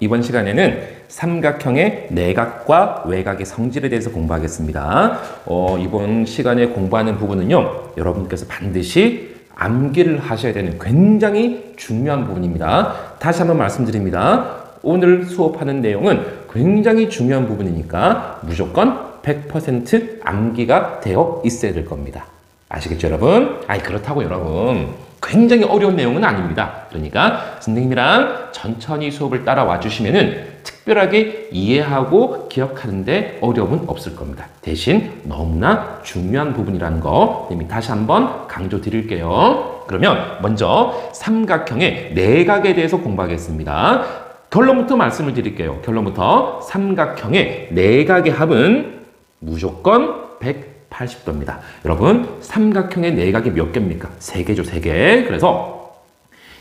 이번 시간에는 삼각형의 내각과 외곽의 성질에 대해서 공부하겠습니다. 이번 시간에 공부하는 부분은요, 여러분께서 반드시 암기를 하셔야 되는 굉장히 중요한 부분입니다. 다시 한번 말씀드립니다. 오늘 수업하는 내용은 굉장히 중요한 부분이니까 무조건 100% 암기가 되어 있어야 될 겁니다. 아시겠죠, 여러분? 그렇다고 여러분, 굉장히 어려운 내용은 아닙니다. 그러니까 선생님이랑 천천히 수업을 따라와 주시면은 특별하게 이해하고 기억하는데 어려움은 없을 겁니다. 대신 너무나 중요한 부분이라는 거 선생님이 다시 한번 강조 드릴게요. 그러면 먼저 삼각형의 내각에 대해서 공부하겠습니다. 결론부터 말씀을 드릴게요. 결론부터 삼각형의 내각의 합은 무조건 180도입니다. 여러분, 삼각형의 내각이 몇 개입니까? 3개죠, 3개. 그래서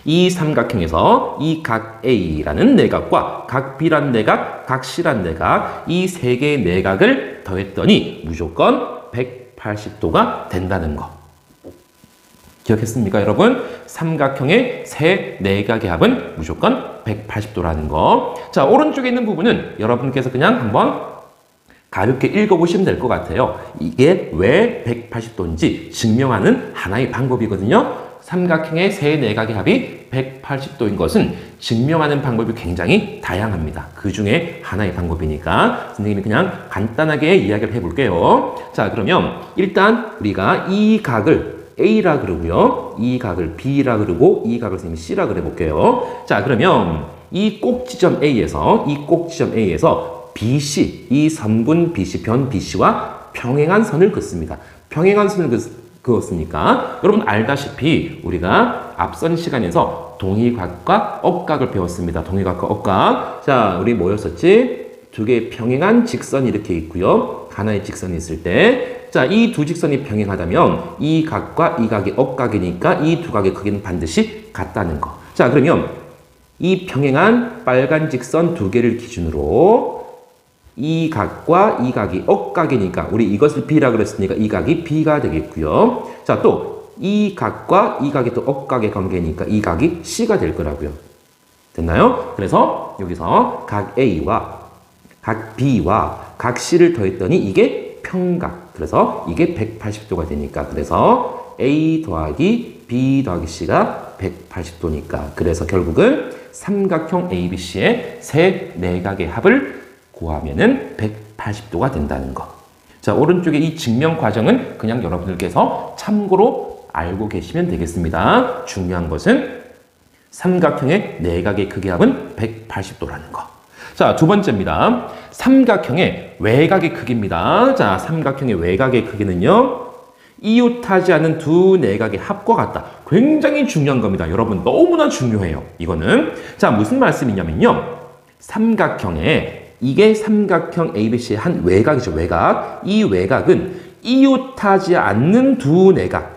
이 삼각형에서 이 각 A라는 내각과 각 B라는 내각, 각 C라는 내각, 이 3개의 내각을 더했더니 무조건 180도가 된다는 거. 기억했습니까, 여러분? 삼각형의 세 내각의 합은 무조건 180도라는 거. 자, 오른쪽에 있는 부분은 여러분께서 그냥 한번 가볍게 읽어보시면 될 것 같아요. 이게 왜 180도인지 증명하는 하나의 방법이거든요. 삼각형의 세 내각의 합이 180도인 것은 증명하는 방법이 굉장히 다양합니다. 그 중에 하나의 방법이니까 선생님이 그냥 간단하게 이야기를 해볼게요. 자, 그러면 일단 우리가 이 각을 A라 그러고요. 이 각을 B라 그러고 이 각을 선생님이 C라 그래 볼게요. 자, 그러면 이 꼭지점 A에서 BC, 이 선분 BC, 변 BC와 평행한 선을 긋습니다. 평행한 선을 그었으니까 여러분 알다시피 우리가 앞선 시간에서 동의각과 억각을 배웠습니다. 동의각과 억각. 자, 우리 뭐였었지? 두 개의 평행한 직선이 이렇게 있고요. 하나의 직선이 있을 때, 자, 이 두 직선이 평행하다면 이 각과 이 각이 억각이니까 이 두 각의 크기는 반드시 같다는 거. 자, 그러면 이 평행한 빨간 직선 두 개를 기준으로 이 각과 이 각이 억각이니까 우리 이것을 B라 그랬으니까 이 각이 B가 되겠고요. 자, 또 이 각과 이 각이 또 억각의 관계니까 이 각이 C가 될 거라고요. 됐나요? 그래서 여기서 각 A와 각 B와 각 C를 더했더니 이게 평각. 그래서 이게 180도가 되니까. 그래서 A 더하기 B 더하기 C가 180도니까. 그래서 결국은 삼각형 ABC의 세 내각의 합을 구하면은 180도가 된다는 거. 자, 오른쪽에 이 증명 과정은 그냥 여러분들께서 참고로 알고 계시면 되겠습니다. 중요한 것은 삼각형의 내각의 크기 합은 180도라는 거. 자, 두 번째입니다. 삼각형의 외곽의 크기입니다. 자, 삼각형의 외곽의 크기는요, 이웃하지 않는 두 내각의 합과 같다. 굉장히 중요한 겁니다. 여러분, 너무나 중요해요. 이거는. 자, 무슨 말씀이냐면요. 이게 삼각형 ABC의 한 외곽이죠, 외곽. 이 외곽은 이웃하지 않는 두 내각.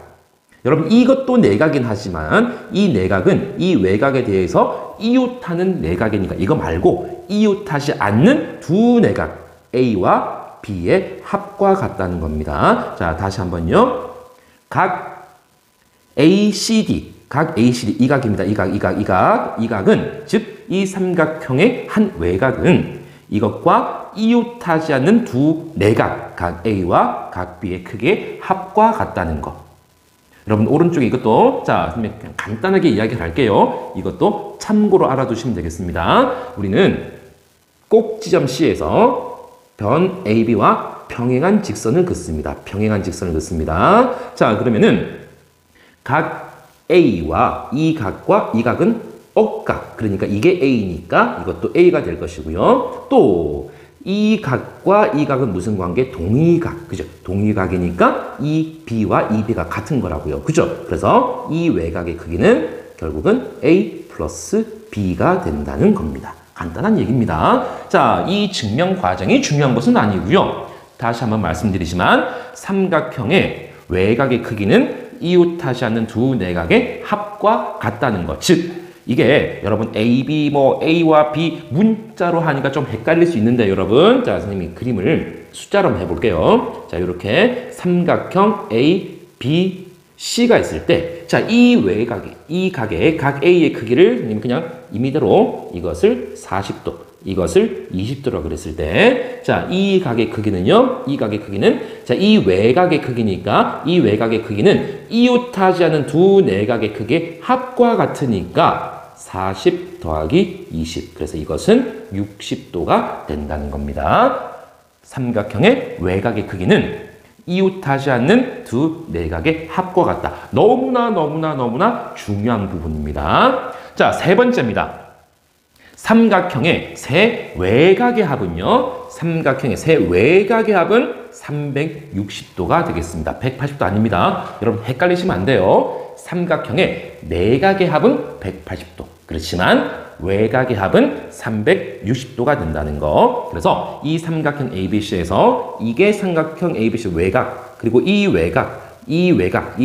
여러분, 이것도 내각이긴 하지만 이 내각은 이 외곽에 대해서 이웃하는 내각이니까 이거 말고 이웃하지 않는 두 내각 A와 B의 합과 같다는 겁니다. 자, 다시 한번요. 각 ACD, 이 각입니다. 이 각은 즉 이 삼각형의 한 외곽은 이것과 이웃하지 않는 두 내각, 각 A와 각 B의 크기의 합과 같다는 것. 여러분, 오른쪽에 이것도, 자, 그냥 간단하게 이야기를 할게요. 이것도 참고로 알아두시면 되겠습니다. 우리는 꼭지점 C에서 변 AB와 평행한 직선을 긋습니다. 평행한 직선을 긋습니다. 자, 그러면은 각 A와 이 각과 이 각은 억각. 그러니까 이게 A니까 이것도 A가 될 것이고요. 또 이 각과 이 각은 무슨 관계? 동의각. 그죠? 동의각이니까 이 B와 이 B가 같은 거라고요. 그죠? 그래서 이 외곽의 크기는 결국은 A 플러스 B가 된다는 겁니다. 간단한 얘기입니다. 자, 이 증명 과정이 중요한 것은 아니고요. 다시 한번 말씀드리지만 삼각형의 외곽의 크기는 이웃하지 않는 두 내각의 합과 같다는 것. 즉, 이게 여러분 A와 B 문자로 하니까 좀 헷갈릴 수 있는데 여러분, 자, 선생님이 그림을 숫자로 한번 해볼게요. 자, 이렇게 삼각형 A, B, C가 있을 때, 자, 이 외곽의, 이 각의, 각 A의 크기를 선생님이 그냥 임의대로 이것을 40도, 이것을 20도라고 그랬을 때, 자, 이 각의 크기는요, 이 각의 크기는, 자, 이 외곽의 크기니까, 이 외곽의 크기는 이웃하지 않은 두 내각의 크기의 합과 같으니까 40 더하기 20. 그래서 이것은 60도가 된다는 겁니다. 삼각형의 외곽의 크기는 이웃하지 않는 두 내각의 합과 같다. 너무나 중요한 부분입니다. 자, 세 번째입니다. 삼각형의 세 외곽의 합은요. 삼각형의 세 외곽의 합은 360도가 되겠습니다. 180도 아닙니다. 여러분 헷갈리시면 안 돼요. 삼각형의 내각의 합은 180도. 그렇지만 외곽의 합은 360도가 된다는 거. 그래서 이 삼각형 ABC에서 이게 삼각형 ABC 외곽, 그리고 이 외곽, 이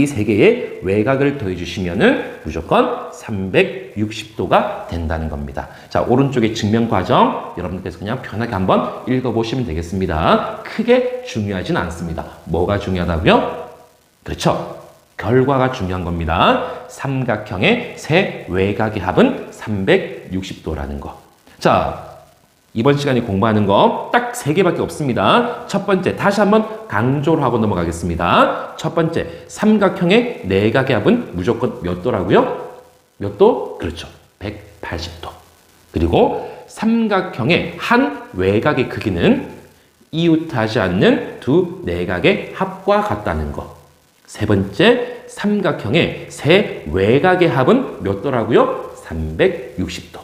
세 개의 외곽을 더해주시면은 무조건 360도가 된다는 겁니다. 자, 오른쪽에 증명 과정 여러분께서 그냥 편하게 한번 읽어보시면 되겠습니다. 크게 중요하진 않습니다. 뭐가 중요하다고요? 그렇죠. 결과가 중요한 겁니다. 삼각형의 세 외곽의 합은 360도라는 거. 자, 이번 시간에 공부하는 거 딱 3개밖에 없습니다. 첫 번째, 다시 한번 강조를 하고 넘어가겠습니다. 첫 번째, 삼각형의 내각의 합은 무조건 몇 도라고요? 몇 도? 그렇죠. 180도. 그리고 삼각형의 한 외곽의 크기는 이웃하지 않는 두 내각의 합과 같다는 거. 세 번째, 삼각형의 세 외곽의 합은 몇 도라고요? 360도.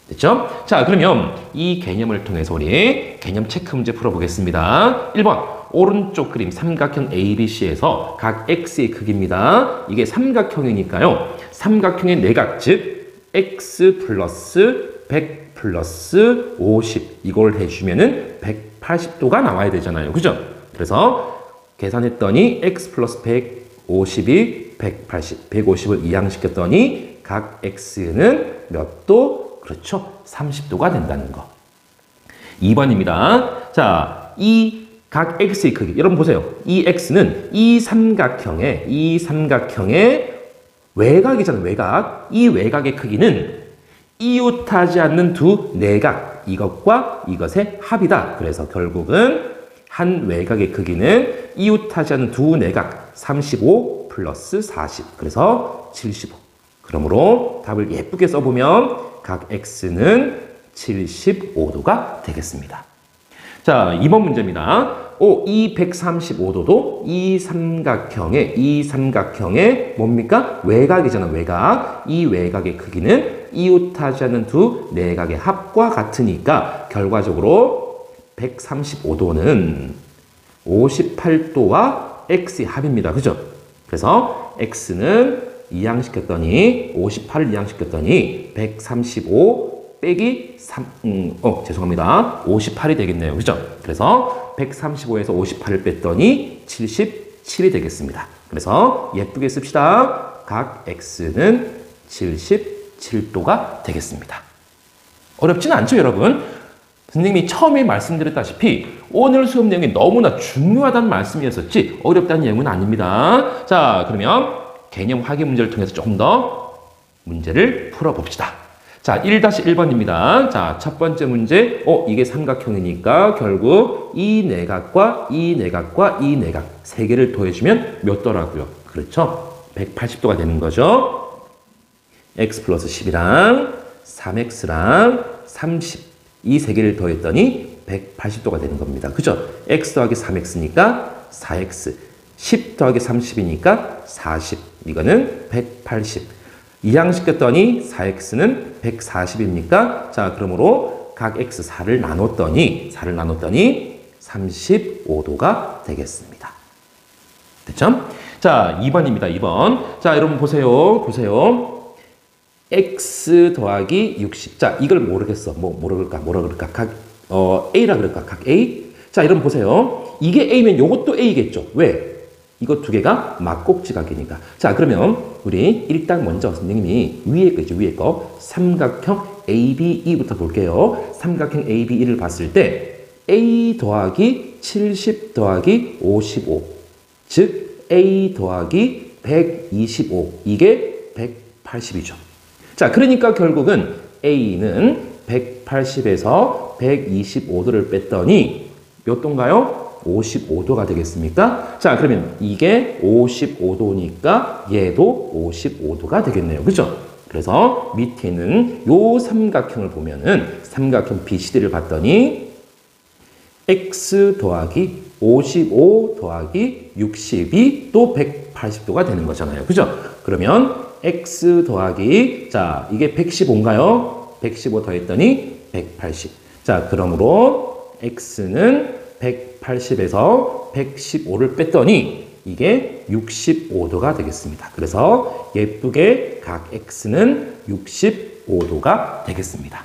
됐죠? 자, 그러면 이 개념을 통해서 우리 개념 체크 문제 풀어보겠습니다. 1번, 오른쪽 그림 삼각형 ABC에서 각 X의 크기입니다. 이게 삼각형이니까요. 삼각형의 내각, 즉 X 플러스 100 플러스 50 이걸 해주면은 180도가 나와야 되잖아요. 그죠? 그래서 계산했더니 X 플러스 150이 180, 150을 이항시켰더니 각 X는 몇 도? 그렇죠. 30도가 된다는 거. 2번입니다. 자, 이 각 X의 크기. 여러분 보세요. 이 X는 이 삼각형의 외곽이잖아요. 외곽. 이 외곽의 크기는 이웃하지 않는 두 내각. 이것과 이것의 합이다. 그래서 결국은 한 외곽의 크기는 이웃하지 않는 두 내각 35 플러스 40. 그래서 75. 그러므로 답을 예쁘게 써보면 각 X는 75도가 되겠습니다. 자, 2번 문제입니다. 이 135도도 이 삼각형의 뭡니까? 외곽이잖아, 외곽. 이 외곽의 크기는 이웃하지 않는 두 내각의 합과 같으니까 결과적으로 135도는 58도와 X의 합입니다. 그죠? 그래서 X는 이항시켰더니 58을 이항시켰더니 135 빼기 58이 되겠네요. 그죠? 그래서 135에서 58을 뺐더니 77이 되겠습니다. 그래서 예쁘게 씁시다. 각 X는 77도가 되겠습니다. 어렵지는 않죠, 여러분? 선생님이 처음에 말씀드렸다시피 오늘 수업 내용이 너무나 중요하다는 말씀이었었지 어렵다는 내용은 아닙니다. 자, 그러면 개념 확인 문제를 통해서 조금 더 문제를 풀어봅시다. 자, 1-1번입니다. 자, 첫 번째 문제. 이게 삼각형이니까 결국 이 내각과 이 내각과 이 내각 세 개를 더해주면 몇 도라고요? 그렇죠? 180도가 되는 거죠. x 플러스 10이랑 3x랑 30 이 세 개를 더했더니 180도가 되는 겁니다. 그죠? x 더하기 3x니까 4x 10 더하기 30이니까 40. 이거는 180. 이항시켰더니 4x는 140입니까? 자, 그러므로 각 x 4를 나눴더니 35도가 되겠습니다. 됐죠? 자, 2번입니다. 2번. 자, 여러분 보세요. x 더하기 60. 자, 이걸 모르겠어. 뭐라 그럴까? 각 a라 그럴까? 각 a. 자, 여러분 보세요. 이게 a면 요것도 a겠죠. 왜? 이거 두 개가 막꼭지각이니까. 자, 그러면 우리 일단 먼저 선생님이 위에 거 삼각형 ABE부터 볼게요. 삼각형 ABE를 봤을 때 A 더하기 70 더하기 55 즉 A 더하기 125, 이게 180이죠. 자, 그러니까 결국은 A는 180에서 125도를 뺐더니 몇 도인가요? 55도가 되겠습니까? 자, 그러면 이게 55도니까 얘도 55도가 되겠네요. 그죠? 그래서 밑에 있는 요 삼각형을 보면은 삼각형 BCD를 봤더니 x 더하기 55 더하기 60이 또 180도가 되는 거잖아요. 그죠? 그러면 x 더하기, 자, 이게 115인가요? 115 더했더니 180. 자, 그러므로 x는 180에서 115를 뺐더니 이게 65도가 되겠습니다. 그래서 예쁘게 각 x는 65도가 되겠습니다.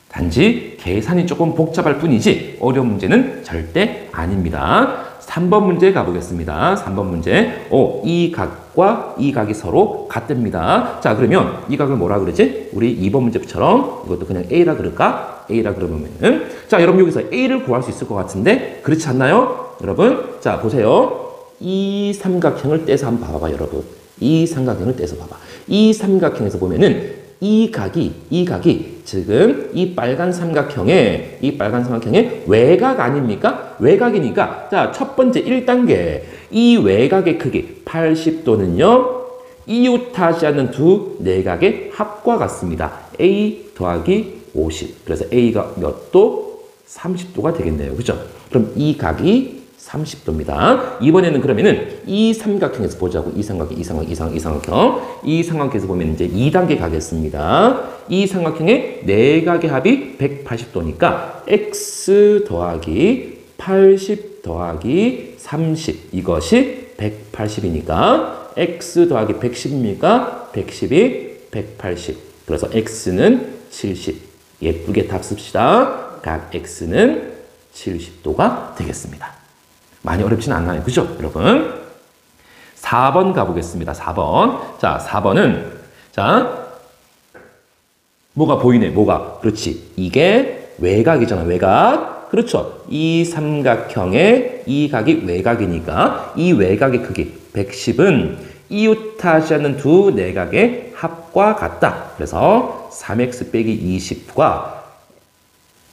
단지 계산이 조금 복잡할 뿐이지 어려운 문제는 절대 아닙니다. 3번 문제 가보겠습니다. 3번 문제. 이 각과 이 각이 서로 같답니다. 자, 그러면 이 각을 뭐라 그러지? 우리 2번 문제처럼 이것도 그냥 A라 그럴까? A라 그러면은. 자, 여러분 여기서 A를 구할 수 있을 것 같은데 그렇지 않나요? 여러분, 자, 보세요. 이 삼각형을 떼서 한번 봐봐, 여러분. 이 삼각형을 떼서 봐봐. 이 삼각형에서 보면은 이 각이 지금 이 빨간 삼각형의 외곽 아닙니까? 외곽이니까 자, 첫 번째 1단계 이 외곽의 크기 80도는요. 이웃하지 않는 두 내각의 합과 같습니다. A 더하기 50. 그래서 A가 몇 도? 30도가 되겠네요. 그죠? 그럼 이 각이 30도입니다. 이번에는 그러면은 이 삼각형에서 보자고. 이 삼각형. 이 삼각형에서 보면 이제 2단계 가겠습니다. 이 삼각형의 내각의 합이 180도니까 x 더하기 80 더하기 30 이것이 180이니까 x 더하기 110입니까? 110이 180. 그래서 x는 70. 예쁘게 답 씁시다. 각 x는 70도가 되겠습니다. 많이 어렵진 않나요? 그죠? 여러분. 4번 가보겠습니다. 4번. 자, 4번은, 자, 뭐가 보이네, 뭐가. 그렇지. 이게 외곽이잖아, 외곽. 그렇죠. 이 삼각형의 이 각이 외곽이니까 이 외곽의 크기 110은 이웃하지 않는 두 내각의 합과 같다. 그래서 3x 빼기 20과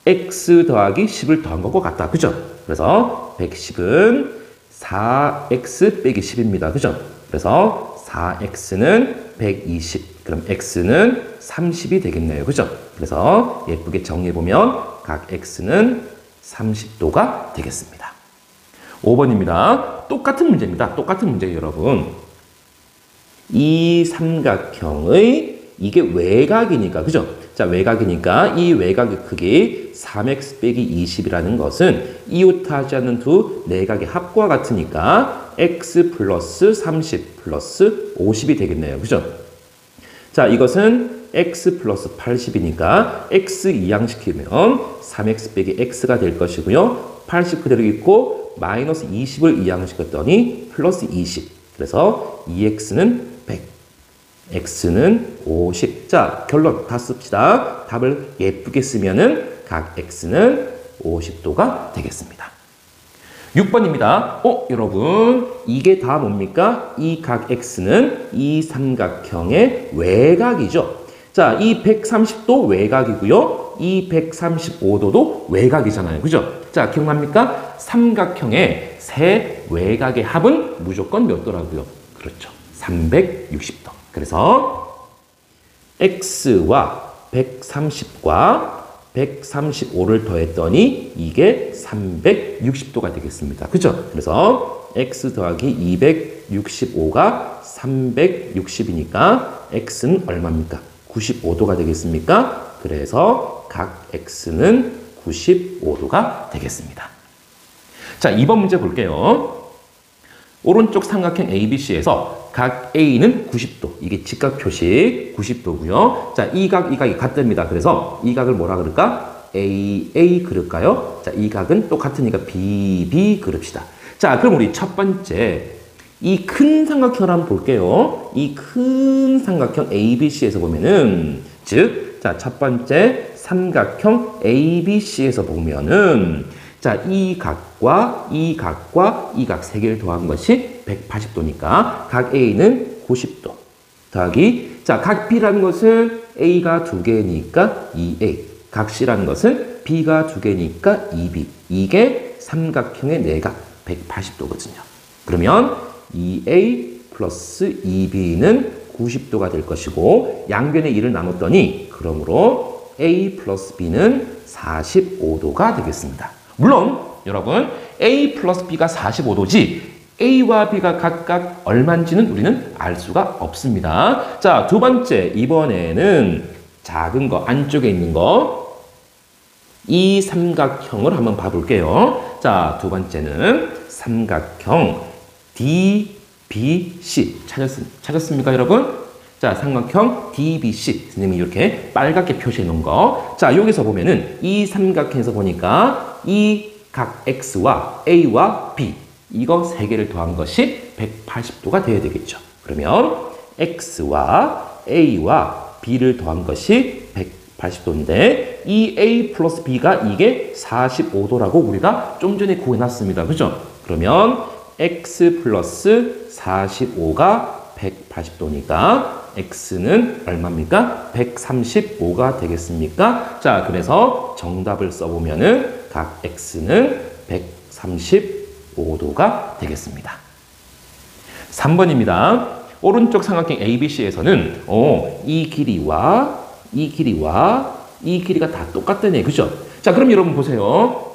x 더하기 10을 더한 것과 같다. 그죠? 그래서 110은 4x 빼기 10입니다. 그죠? 그래서 4x는 120. 그럼 x는 30이 되겠네요. 그죠? 그래서 예쁘게 정리해보면 각 x는 30도가 되겠습니다. 5번입니다. 똑같은 문제입니다. 똑같은 문제예요, 여러분. 이 삼각형의 이게 외곽이니까, 그죠? 자, 외곽이니까 이 외곽의 크기 3x 빼기 20이라는 것은 이웃하지 않는 두 내각의 합과 같으니까 x 플러스 30 플러스 50이 되겠네요. 그죠? 자, 이것은 x 플러스 80이니까 x 이항시키면 3x 빼기 x가 될 것이고요. 80 그대로 있고 마이너스 20을 이항시켰더니 플러스 20. 그래서 2x는 100. x는 50. 자, 결론 다 씁시다. 답을 예쁘게 쓰면은 각 x는 50도가 되겠습니다. 6번입니다. 여러분, 이게 다 뭡니까? 이 각 x는 이 삼각형의 외곽이죠. 자, 이 130도 외곽이고요. 이 135도도 외곽이잖아요. 그죠? 자, 기억납니까? 삼각형의 세 외곽의 합은 무조건 몇 도라고요? 그렇죠. 360도. 그래서 x와 130과 135를 더했더니 이게 360도가 되겠습니다. 그죠? 그래서 x 더하기 265가 360이니까 x는 얼마입니까? 95도가 되겠습니까? 그래서 각 x는 95도가 되겠습니다. 자, 2번 문제 볼게요. 오른쪽 삼각형 ABC에서 각 A는 90도. 이게 직각 표시 90도고요. 자, 이 각이 같답니다. 그래서 이 각을 뭐라 그럴까? AA 그럴까요? 자, 이 각은 똑같으니까 BB 그럽시다. 자, 그럼 우리 첫 번째 이 큰 삼각형을 한번 볼게요. 이 큰 삼각형 ABC에서 보면은 즉, 자, 첫 번째 삼각형 ABC에서 보면은 자, 이 각과 이 각과 이 각 세 개를 더한 것이 180도니까 각 A는 90도 더하기, 자, 각 B라는 것은 A가 2개니까 2A, 각 C라는 것은 B가 2개니까 2B. 이게 삼각형의 내각 180도거든요. 그러면 2A 플러스 2B는 90도가 될 것이고 양변의 2를 나눴더니 그러므로 A 플러스 B는 45도가 되겠습니다. 물론 여러분 A 플러스 B가 45도지 A와 B가 각각 얼마인지는 우리는 알 수가 없습니다. 자, 두 번째, 이번에는 작은 거, 안쪽에 있는 거, 이 삼각형을 한번 봐볼게요. 자, 두 번째는 삼각형 DBC. 찾았습니까, 여러분? 자, 삼각형 DBC. 선생님이 이렇게 빨갛게 표시해 놓은 거. 자, 여기서 보면은 이 삼각형에서 보니까 이 각 X와 A와 B, 이거 세 개를 더한 것이 180도가 되어야 되겠죠. 그러면 X와 A와 B를 더한 것이 180도인데 이 A 플러스 B가 이게 45도라고 우리가 좀 전에 구해놨습니다. 그죠? 그러면 X 플러스 45가 180도니까 X는 얼마입니까? 135가 되겠습니까? 자, 그래서 정답을 써보면은 각 X는 135도가 되겠습니다. 3번입니다. 오른쪽 삼각형 ABC에서는 이 길이와 이 길이가 다 똑같다네. 그죠? 자, 그럼 여러분 보세요.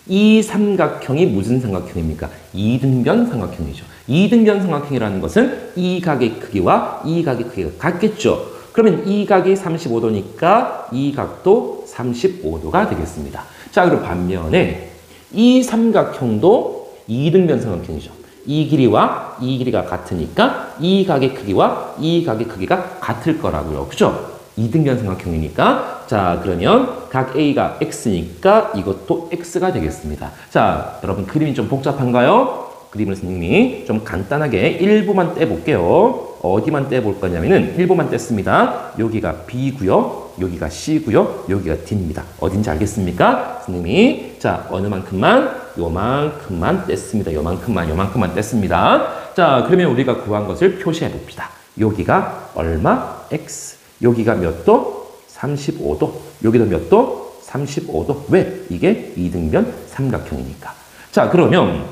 이 삼각형이 무슨 삼각형입니까? 이등변 삼각형이죠. 이등변 삼각형이라는 것은 이 각의 크기와 이 각의 크기가 같겠죠. 그러면 이 각이 35도니까 이 각도 35도가 되겠습니다. 자, 그리고 반면에 이 삼각형도 이등변 삼각형이죠. 이 길이와 이 길이가 같으니까 이 각의 크기와 이 각의 크기가 같을 거라고요. 그죠? 이등변 삼각형이니까. 자, 그러면 각 A가 X니까 이것도 X가 되겠습니다. 자, 여러분 그림이 좀 복잡한가요? 그림을 선생님이 좀 간단하게 일부만 떼볼게요. 어디만 떼볼 거냐면은 일부만 뗐습니다. 여기가 B고요. 여기가 C고요. 여기가 D입니다. 어딘지 알겠습니까? 선생님이 자, 어느 만큼만? 요만큼만 뗐습니다. 요만큼만 뗐습니다. 자, 그러면 우리가 구한 것을 표시해 봅시다. 여기가 얼마? X. 여기가 몇 도? 35도. 여기도 몇 도? 35도. 왜? 이게 이등변 삼각형이니까. 자, 그러면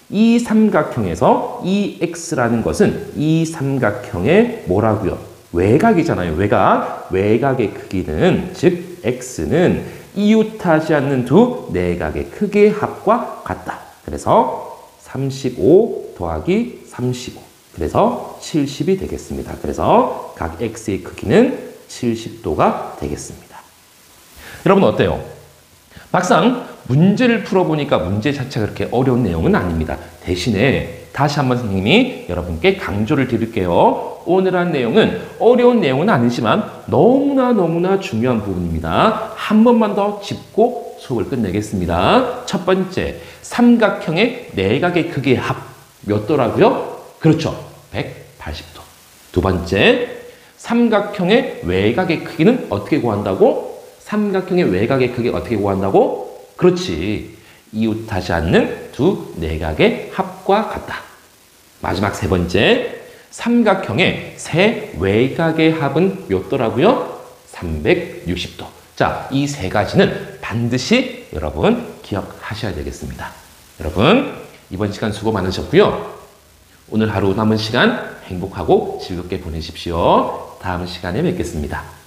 이 삼각형에서 이 X라는 것은 이 삼각형의 뭐라고요? 외곽이잖아요. 외곽. 외곽의 크기는, 즉 X는 이웃하지 않는 두 내각의 크기의 합과 같다. 그래서 35 더하기 35. 그래서 70이 되겠습니다. 그래서 각 X의 크기는 70도가 되겠습니다. 여러분 어때요? 막상 문제를 풀어보니까 문제 자체가 그렇게 어려운 내용은 아닙니다. 대신에 다시 한번 선생님이 여러분께 강조를 드릴게요. 오늘 한 내용은 어려운 내용은 아니지만 너무나 중요한 부분입니다. 한 번만 더 짚고 수업을 끝내겠습니다. 첫 번째, 삼각형의 내각의 크기의 합 몇 도라고요? 그렇죠. 180도. 두 번째, 삼각형의 외곽의 크기는 어떻게 구한다고? 삼각형의 외곽의 크기 어떻게 구한다고? 그렇지. 이웃하지 않는 두 내각의 합과 같다. 마지막 세 번째, 삼각형의 세 외곽의 합은 몇 도라고요? 360도. 자, 이 세 가지는 반드시 여러분 기억하셔야 되겠습니다. 여러분, 이번 시간 수고 많으셨고요. 오늘 하루 남은 시간 행복하고 즐겁게 보내십시오. 다음 시간에 뵙겠습니다.